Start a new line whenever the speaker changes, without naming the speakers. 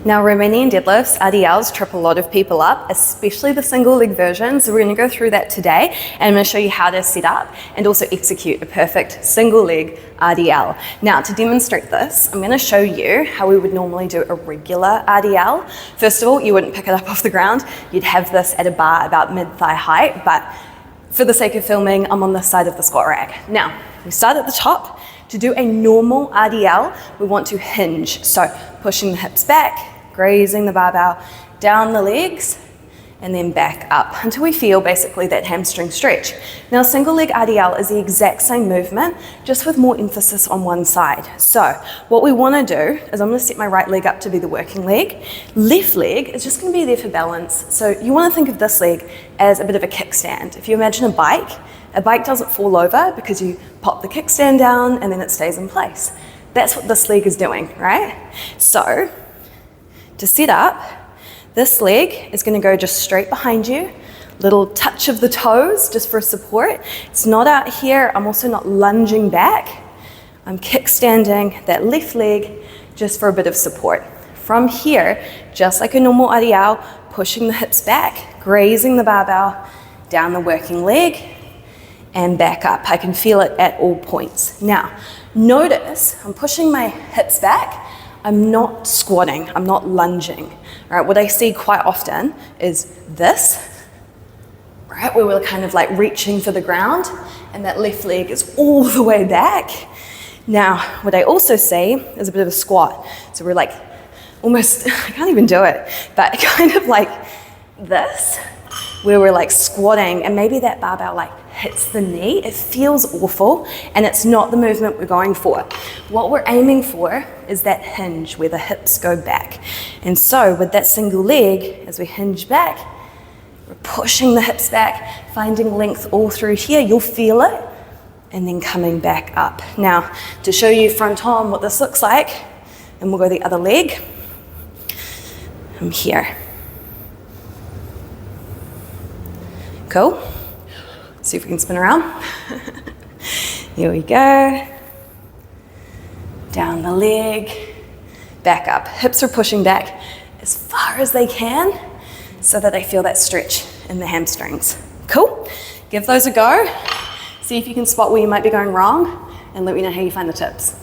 Now, remaining in deadlifts, RDLs trip a lot of people up, especially the single leg version. So we're going to go through that today, and I'm going to show you how to set up and also execute a perfect single leg RDL. Now, to demonstrate this, I'm going to show you how we would normally do a regular RDL. First of all, you wouldn't pick it up off the ground. You'd have this at a bar about mid-thigh height, but for the sake of filming, I'm on this side of the squat rack. Now, we start at the top. To do a normal RDL, we want to hinge. So pushing the hips back, grazing the barbell, down the legs, and then back up until we feel basically that hamstring stretch. Now, single leg RDL is the exact same movement, just with more emphasis on one side. So what we want to do is I'm going to set my right leg up to be the working leg. Left leg is just going to be there for balance. So you want to think of this leg as a bit of a kickstand. If you imagine a bike doesn't fall over because you pop the kickstand down and then it stays in place. That's what this leg is doing, right? So to set up, this leg is going to go just straight behind you, little touch of the toes just for support. It's not out here. I'm also not lunging back. I'm kickstanding that left leg just for a bit of support. From here, just like a normal RDL, pushing the hips back, grazing the barbell, down the working leg, and back up. I can feel it at all points. Now, notice I'm pushing my hips back. I'm not squatting, I'm not lunging. All right, what I see quite often is this, right, where we're kind of like reaching for the ground and that left leg is all the way back. Now, what I also see is a bit of a squat. So we're like almost, I can't even do it, but kind of like this, where we're like squatting and maybe that barbell like hits the knee. It feels awful and it's not the movement we're going for. What we're aiming for is that hinge where the hips go back. And so with that single leg, as we hinge back, we're pushing the hips back, finding length all through here. You'll feel it and then coming back up. Now, to show you front on what this looks like, and we'll go the other leg. I'm here. Cool. See if we can spin around. Here we go. Down the leg, back up. Hips are pushing back as far as they can so that they feel that stretch in the hamstrings. Cool. Give those a go. See if you can spot where you might be going wrong and let me know how you find the tips.